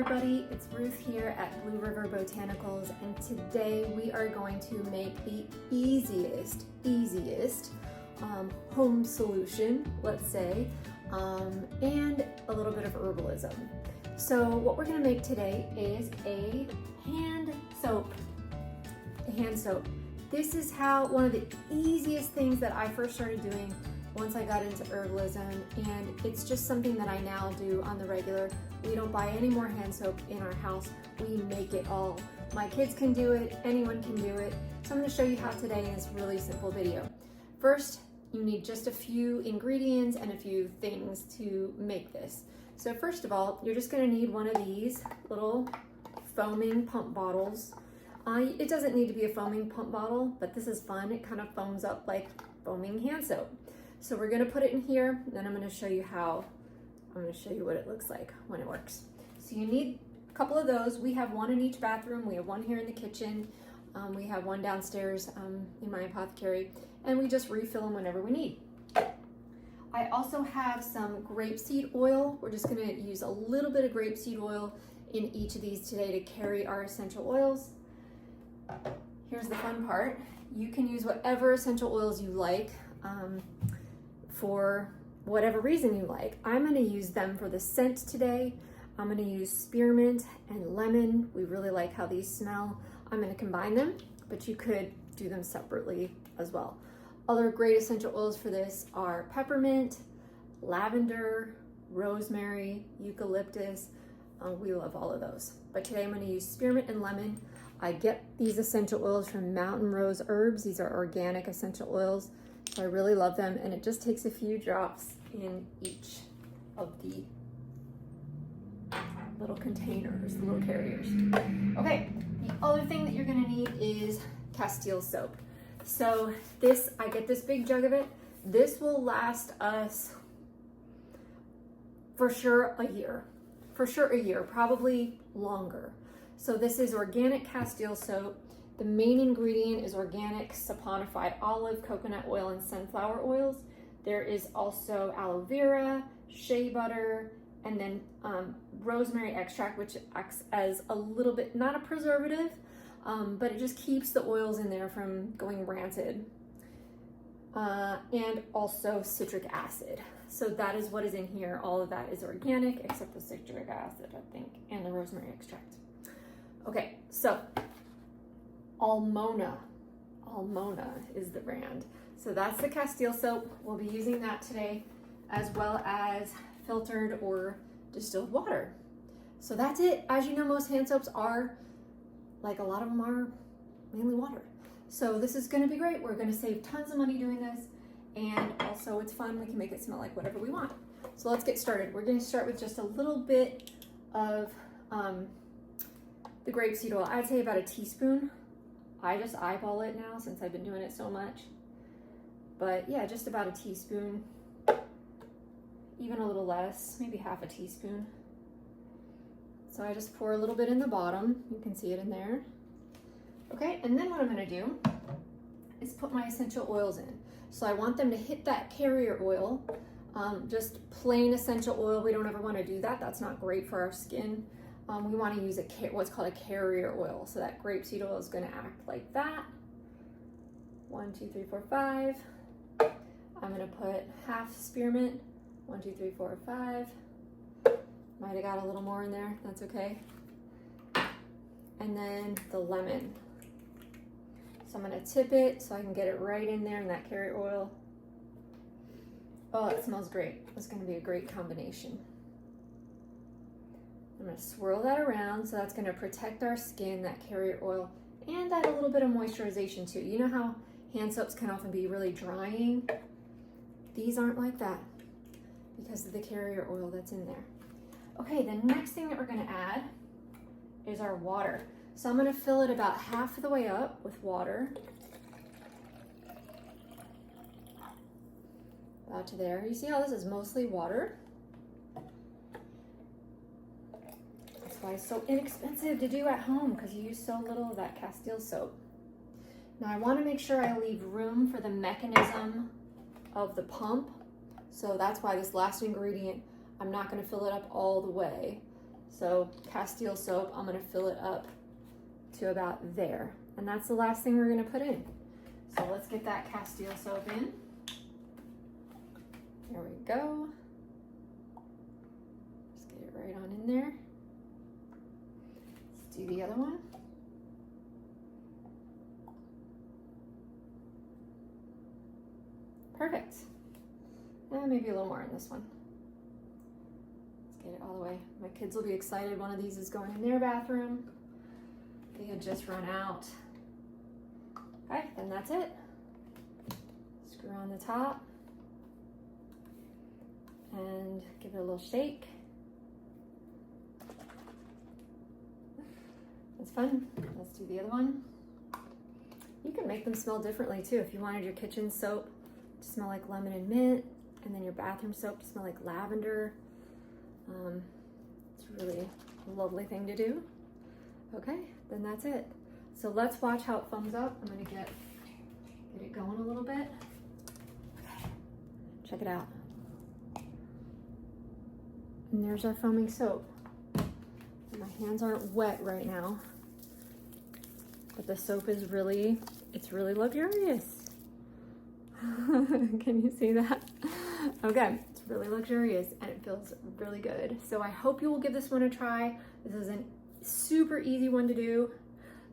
everybody, it's Ruth here at Blue River Botanicals, and today we are going to make the easiest home solution, let's say, and a little bit of herbalism. So what we're going to make today is a hand soap. This is one of the easiest things that I first started doing once I got into herbalism, and it's just something that I now do on the regular. We don't buy any more hand soap in our house. We make it all. My kids can do it, anyone can do it. So I'm going to show you how today in this really simple video. First, you need just a few ingredients and a few things to make this. So first of all, you're just going to need one of these little foaming pump bottles. It doesn't need to be a foaming pump bottle, but this is fun. It kind of foams up like foaming hand soap. So we're going to put it in here, then I'm going to show you what it looks like when it works. So you need a couple of those. We have one in each bathroom. We have one here in the kitchen. We have one downstairs in my apothecary, and we just refill them whenever we need. I also have some grapeseed oil. We're just going to use a little bit of grapeseed oil in each of these today to carry our essential oils. Here's the fun part. You can use whatever essential oils you like for whatever reason you like. I'm going to use them for the scent today. I'm going to use spearmint and lemon. We really like how these smell. I'm going to combine them, but you could do them separately as well. Other great essential oils for this are peppermint, lavender, rosemary, eucalyptus. We love all of those. But today I'm going to use spearmint and lemon. I get these essential oils from Mountain Rose Herbs. These are organic essential oils. So I really love them, and it just takes a few drops in each of the little containers, the little carriers. Okay, the other thing that you're gonna need is Castile soap. So I get this big jug of it. This will last us for sure a year, probably longer. So this is organic Castile soap. The main ingredient is organic saponified olive, coconut oil, and sunflower oils. There is also aloe vera, shea butter, and then rosemary extract, which acts as a little bit, not a preservative, but it just keeps the oils in there from going rancid. And also citric acid. So that is what is in here. All of that is organic except the citric acid, I think, and the rosemary extract. Okay, so Almona is the brand. So that's the Castile soap. We'll be using that today, as well as filtered or distilled water. So that's it. As you know, most hand soaps are, like a lot of them are mainly water. So this is gonna be great. We're gonna save tons of money doing this. And also it's fun. We can make it smell like whatever we want. So let's get started. We're gonna start with just a little bit of the grapeseed oil. I'd say about a teaspoon. I just eyeball it now since I've been doing it so much. But yeah, just about a teaspoon, even a little less, maybe half a teaspoon. So I just pour a little bit in the bottom. You can see it in there. Okay, and then what I'm gonna do is put my essential oils in. So I want them to hit that carrier oil, just plain essential oil. We don't ever wanna do that. That's not great for our skin. We want to use what's called a carrier oil. So that grapeseed oil is going to act like that. 1, 2, 3, 4, 5. I'm going to put half spearmint. 1, 2, 3, 4, 5. Might have got a little more in there. That's okay. And then the lemon. So I'm going to tip it so I can get it right in there in that carrier oil. Oh, it smells great. It's going to be a great combination. I'm going to swirl that around, so that's going to protect our skin, that carrier oil, and add a little bit of moisturization too. You know how hand soaps can often be really drying? These aren't like that because of the carrier oil that's in there. Okay, the next thing that we're going to add is our water. So I'm going to fill it about half of the way up with water. About to there. You see how this is mostly water? Why it's so inexpensive to do at home, because you use so little of that Castile soap. Now I want to make sure I leave room for the mechanism of the pump. So that's why this last ingredient, I'm not going to fill it up all the way. So Castile soap, I'm gonna fill it up to about there. And that's the last thing we're gonna put in. So let's get that Castile soap in. There we go. Just get it right on in there. Let's do the other one. Perfect. And maybe a little more in this one. Let's get it all the way. My kids will be excited. One of these is going in their bathroom. They had just run out. Okay, then that's it. Screw on the top and give it a little shake. That's fun. Let's do the other one. You can make them smell differently too. If you wanted your kitchen soap to smell like lemon and mint, and then your bathroom soap to smell like lavender. It's really a lovely thing to do. Okay, then that's it. So let's watch how it foams up. I'm gonna get it going a little bit. Check it out. And there's our foaming soap. My hands aren't wet right now, but the soap is really luxurious. Can you see that? Okay, it's really luxurious and it feels really good. So I hope you will give this one a try. This is a super easy one to do.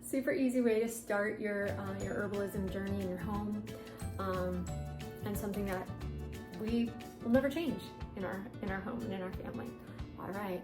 Super easy way to start your herbalism journey in your home, and something that we will never change in our home and in our family. All right,